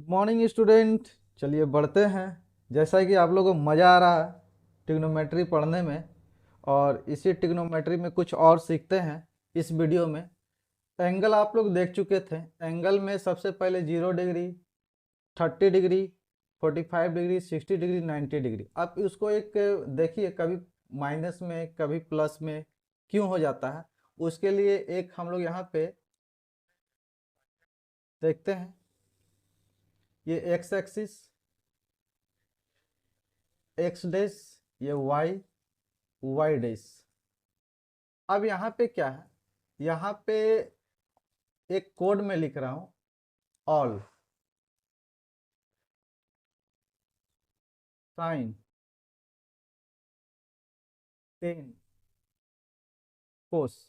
Morning student. चलिए बढ़ते हैं। जैसा कि आप लोगों को मज़ा आ रहा है ट्रिग्नोमेट्री पढ़ने में, और इसी ट्रिग्नोमेट्री में कुछ और सीखते हैं इस वीडियो में। एंगल आप लोग देख चुके थे। एंगल में सबसे पहले 0 degree, 30 degree, 45 degree, 60 degree, 90 degree. आप उसको एक देखिए, कभी माइनस में कभी प्लस में क्यों हो जाता है। उसके लिए एक हम लोग यहाँ पे देखते हैं। ये एक्स एक्सिस, एक्स डैश, ये वाई, वाई डैश। अब यहाँ पे क्या है, यहाँ पे एक कोड में लिख रहा हूँ, ऑल साइन 10 कोस।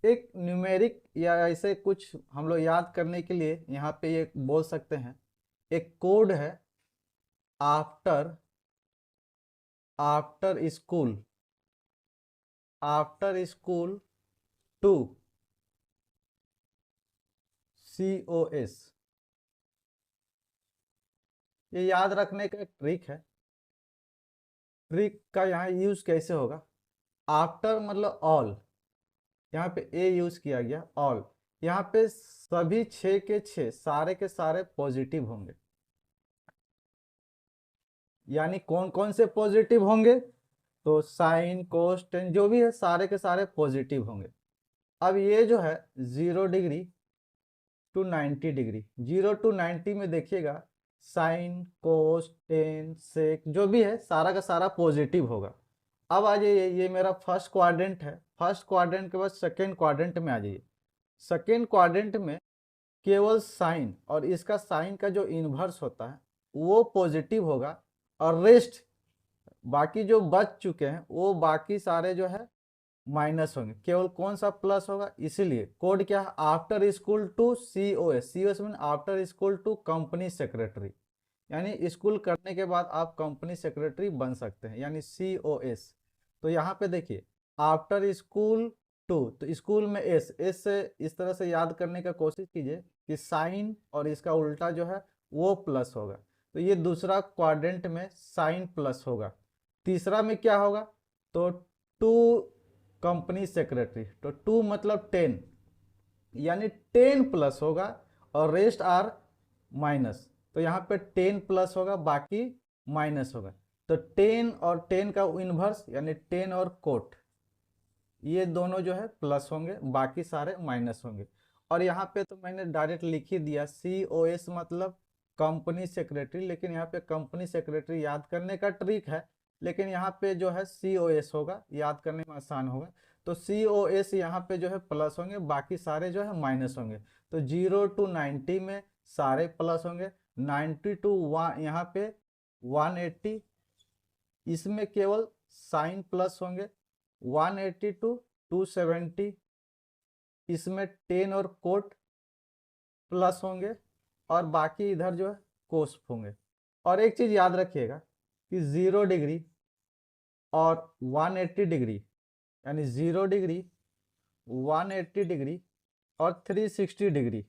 एक न्यूमेरिक या ऐसे कुछ हम लोग याद करने के लिए यहाँ पे ये बोल सकते हैं। एक कोड है, after after school, after school to COS। ये याद रखने का एक ट्रिक है। ट्रिक का यहाँ यूज कैसे होगा, आफ्टर मतलब ऑल, यहाँ पे ए यूज किया गया, ऑल। यहाँ पे सभी 6 के 6 सारे के सारे पॉजिटिव होंगे। यानी कौन कौन से पॉजिटिव होंगे, तो साइन कोस टेन जो भी है सारे के सारे पॉजिटिव होंगे। अब ये जो है 0 डिग्री टू 90 डिग्री, 0 to 90 में देखिएगा, साइन कोस टेन सेक जो भी है सारा का सारा पॉजिटिव होगा। अब आ जाइए, ये मेरा फर्स्ट क्वाड्रेंट है। फर्स्ट क्वाड्रेंट के बाद सेकेंड क्वाड्रेंट में आ जाइए। सेकेंड क्वाड्रेंट में केवल साइन और इसका साइन का जो इन्वर्स होता है वो पॉजिटिव होगा, और रेस्ट बाकी जो बच चुके हैं वो बाकी सारे जो है माइनस होंगे। केवल कौन सा प्लस होगा, इसीलिए कोड क्या है, after school to COS। COS mean after school to company secretary, यानी स्कूल करने के बाद आप कंपनी सेक्रेटरी बन सकते हैं, यानी COS। तो यहाँ पे देखिए, आफ्टर स्कूल टू, तो स्कूल में एस से इस तरह से याद करने का कोशिश कीजिए कि साइन और इसका उल्टा जो है वो प्लस होगा। तो ये दूसरा क्वाड्रेंट में साइन प्लस होगा। तीसरा में क्या होगा, तो टू कंपनी सेक्रेटरी, तो टू मतलब 10, यानी 10 प्लस होगा, और रेस्ट आर माइनस। तो यहाँ पे 10 प्लस होगा, बाकी माइनस होगा। तो 10 और 10 का इन्वर्स यानी 10 और कोट, ये दोनों जो है प्लस होंगे, बाकी सारे माइनस होंगे। और यहाँ पे तो मैंने डायरेक्ट लिख ही दिया, COS मतलब कंपनी सेक्रेटरी। लेकिन यहाँ पे कंपनी सेक्रेटरी याद करने का ट्रिक है, लेकिन यहाँ पे जो है COS होगा, याद करने में आसान होगा। तो COS यहाँ पे जो है प्लस होंगे, बाकी सारे जो है माइनस होंगे। तो 0 to 90 में सारे प्लस होंगे, 90 to 1 यहाँ पे 180, इसमें केवल साइन प्लस होंगे, 180 to 270 इसमें 10 और कोट प्लस होंगे, और बाकी इधर जो है कोस होंगे। और एक चीज याद रखिएगा कि 0 डिग्री और 180 डिग्री, यानी 0 डिग्री, 180 डिग्री और 360 डिग्री,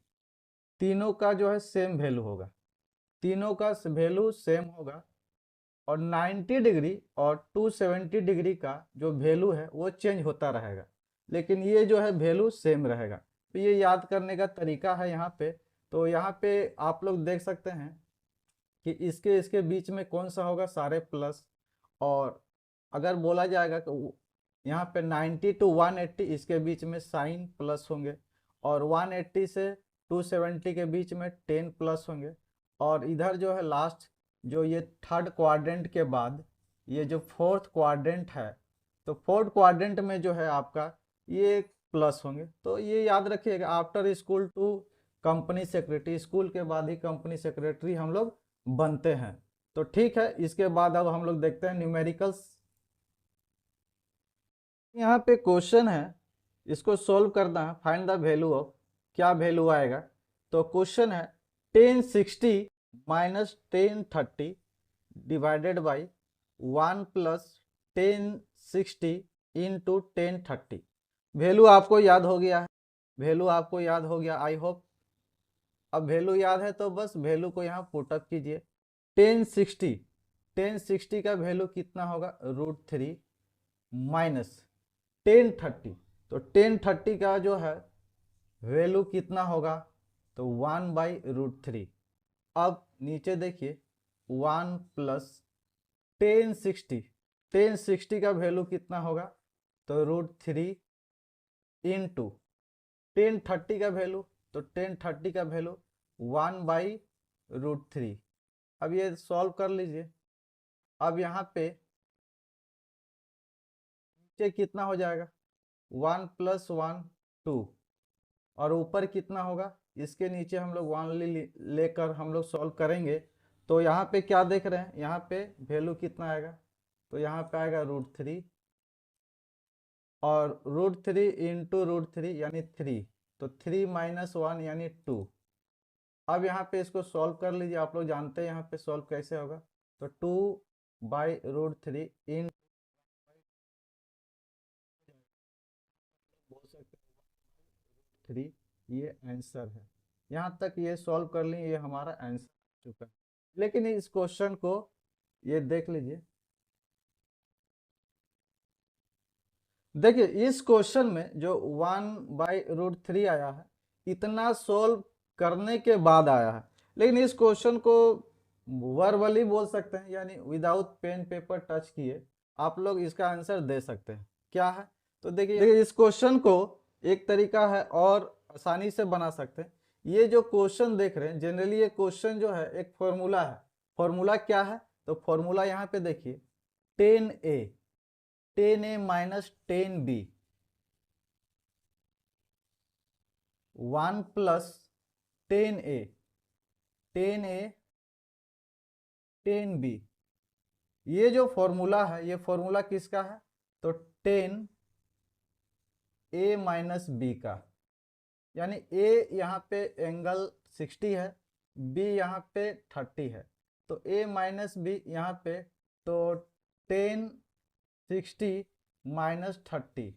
तीनों का जो है सेम वैल्यू होगा। तीनों का वैल्यू सेम होगा। और 90 डिग्री और 270 डिग्री का जो वैल्यू है वो चेंज होता रहेगा, लेकिन ये जो है वैल्यू सेम रहेगा। तो ये याद करने का तरीका है यहाँ पे। तो यहाँ पे आप लोग देख सकते हैं कि इसके इसके बीच में कौन सा होगा, सारे प्लस। और अगर बोला जाएगा कि यहाँ पे 90 to 180 इसके बीच में साइन प्लस होंगे, और 180 से 270 के बीच में 10 प्लस होंगे। और इधर जो है लास्ट, जो ये थर्ड क्वाड्रेंट के बाद ये जो फोर्थ क्वाड्रेंट है, तो फोर्थ क्वाड्रेंट में जो है आपका ये प्लस होंगे। तो ये याद रखिएगा, after school to company secretary, school के बाद ही कंपनी सेक्रेटरी हम लोग बनते हैं। तो ठीक है, इसके बाद अब हम लोग देखते हैं न्यूमेरिकल्स। यहाँ पे क्वेश्चन है, इसको सॉल्व करना है, फाइंड द वैल्यू ऑफ, क्या वैल्यू आएगा। तो क्वेश्चन है 1060 minus 1030 divided by 1 plus 1060 into 1030। Value आपको याद हो गया है, वैल्यू आपको याद हो गया आई होप। अब वैल्यू याद है तो बस वैल्यू को यहाँ पुटअप कीजिए। 1060 का वैल्यू कितना होगा, √3 माइनस 1030, तो 1030 का जो है वैल्यू कितना होगा, तो 1/√3। अब नीचे देखिए 1 प्लस 1060 का वैल्यू कितना होगा, तो √3 इंटू 1030 का वैल्यू, तो 1030 का वैल्यू 1/√3। अब ये सॉल्व कर लीजिए। अब यहाँ पे नीचे कितना हो जाएगा, 1 + 1 2, और ऊपर कितना होगा, इसके नीचे हम लोग 1 लेकर हम लोग सॉल्व करेंगे। तो यहाँ पे क्या देख रहे हैं, यहाँ पे वैल्यू कितना आएगा, तो यहाँ पे आएगा √3, और √3 इंटू √3 यानी 3, तो 3 - 1 यानी 2। अब यहाँ पे इसको सॉल्व कर लीजिए, आप लोग जानते हैं यहाँ पे सॉल्व कैसे होगा, तो 2/√3 इन बोल सकते हैं 3, ये आंसर है। यहाँ तक ये सॉल्व कर ली, ये हमारा आंसर चुका है। लेकिन इस क्वेश्चन को ये देख लीजिए, देखिए इस क्वेश्चन में जो 1/√3 आया है, इतना सोल्व करने के बाद आया है। लेकिन इस क्वेश्चन को वर्बली बोल सकते हैं, यानी विदाउट पेन पेपर टच किए आप लोग इसका आंसर दे सकते हैं। क्या है, तो देखिए इस क्वेश्चन को एक तरीका है और आसानी से बना सकते हैं। ये जो क्वेश्चन देख रहे हैं, जनरली ये क्वेश्चन जो है एक फॉर्मूला है। फॉर्मूला क्या है, तो फॉर्मूला यहाँ पे देखिए 10a 10a minus 10b 1 plus 10a 10b, ये जो फॉर्मूला है, ये फॉर्मूला किसका है, तो 10a माइनस b का, यानी a यहाँ पे एंगल 60 है, b यहाँ पे 30 है, तो a माइनस b यहाँ पे, तो 1060 माइनस 30,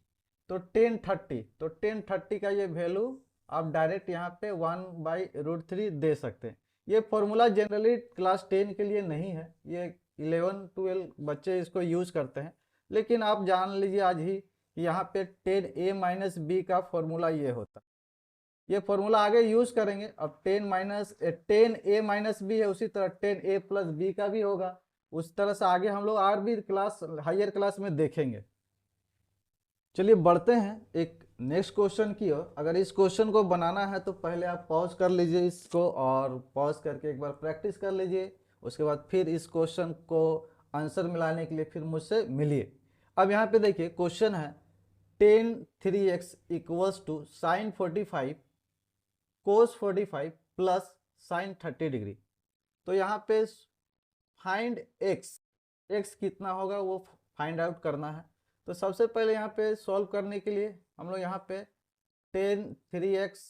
तो 1030, तो 1030 का ये वैल्यू आप डायरेक्ट यहाँ पे 1/√3 दे सकते हैं। ये फॉर्मूला जनरली क्लास 10 के लिए नहीं है, ये 11-12 बच्चे इसको यूज करते हैं। लेकिन आप जान लीजिए आज ही कि यहाँ पे 10a माइनस b का फॉर्मूला ये होता है। ये फॉर्मूला आगे यूज करेंगे। अब 10a माइनस b है, उसी तरह 10a प्लस b का भी होगा। उस तरह से आगे हम लोग और भी क्लास हायर क्लास में देखेंगे। चलिए बढ़ते हैं एक नेक्स्ट क्वेश्चन की ओर। अगर इस क्वेश्चन को बनाना है तो पहले आप पॉज कर लीजिए इसको, और पॉज करके एक बार प्रैक्टिस कर लीजिए। उसके बाद फिर इस क्वेश्चन को आंसर मिलाने के लिए फिर मुझसे मिलिए। अब यहाँ पे देखिए क्वेश्चन है 10 3x equals to sine 45 cos 45 plus sine 30 degree. तो यहाँ पे फाइंड x कितना होगा वो फाइंड आउट करना है। तो सबसे पहले यहाँ पे सॉल्व करने के लिए हम लोग यहाँ पे 10 3x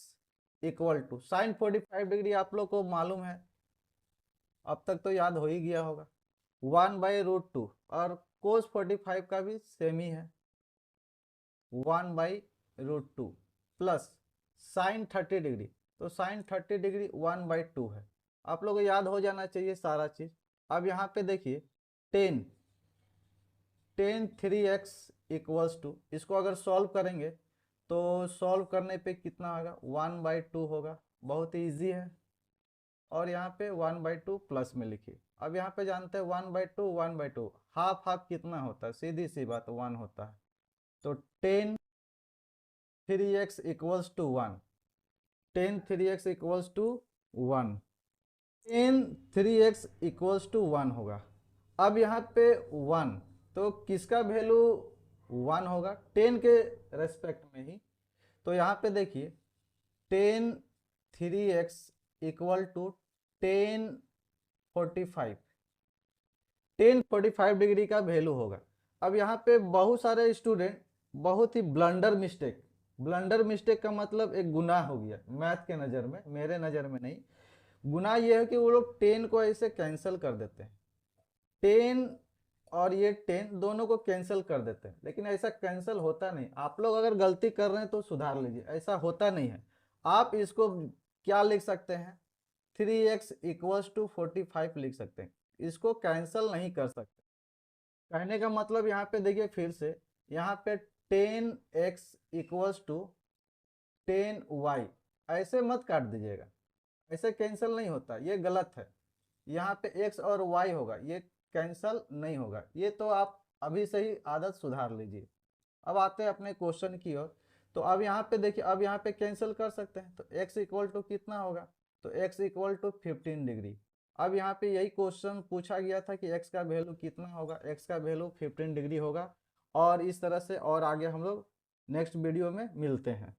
equal to sine 45 degree आप लोग को मालूम है, अब तक तो याद हो ही गया होगा, 1/√2, और कोस 45 का भी सेम ही है 1/√2 प्लस साइन 30 डिग्री, तो साइन 30 डिग्री 1/2 है। आप लोगों को याद हो जाना चाहिए सारा चीज। अब यहाँ पे देखिए 10 3x इक्वल्स टू, इसको अगर सॉल्व करेंगे तो सॉल्व करने पे कितना होगा, 1/2 होगा, बहुत ही ईजी है। और यहाँ पे 1/2 प्लस में लिखिए। अब यहाँ पे जानते हैं 1/2 हाफ हाफ कितना होता है, सीधी सी बात 1 होता है। तो 10 3x equals to 1, 10 3x equals to 1, 10 3x equals to 1 होगा। अब यहाँ पे 1, तो किसका वैल्यू 1 होगा, 10 के रेस्पेक्ट में ही। तो यहाँ पे देखिए 10 3x इक्वल टू 1045 डिग्री का वैल्यू होगा। अब यहाँ पे बहुत सारे स्टूडेंट बहुत ही ब्लंडर मिस्टेक का मतलब एक गुनाह हो गया मैथ के नज़र में, मेरे नज़र में नहीं। गुनाह ये है कि वो लोग 10 को ऐसे कैंसिल कर देते हैं, 10 और ये 10 दोनों को कैंसिल कर देते हैं। लेकिन ऐसा कैंसिल होता नहीं। आप लोग अगर गलती कर रहे हैं तो सुधार लीजिए, ऐसा होता नहीं है। आप इसको क्या लिख सकते हैं, 3x इक्वल्स टू 45 लिख सकते हैं, इसको कैंसल नहीं कर सकते। कहने का मतलब यहाँ पे देखिए फिर से, यहाँ पे 10x इक्वल्स टू 10y, ऐसे मत काट दीजिएगा, ऐसे कैंसिल नहीं होता, ये गलत है। यहाँ पे x और y होगा, ये कैंसिल नहीं होगा। ये तो आप अभी से ही आदत सुधार लीजिए। अब आते हैं अपने क्वेश्चन की ओर। तो अब यहाँ पे देखिए, अब यहाँ पे कैंसिल कर सकते हैं, तो x इक्वल टू कितना होगा, तो x इक्वल टू 15 डिग्री। अब यहाँ पे यही क्वेश्चन पूछा गया था कि x का वैल्यू कितना होगा, x का वैल्यू 15 डिग्री होगा। और इस तरह से और आगे हम लोग नेक्स्ट वीडियो में मिलते हैं।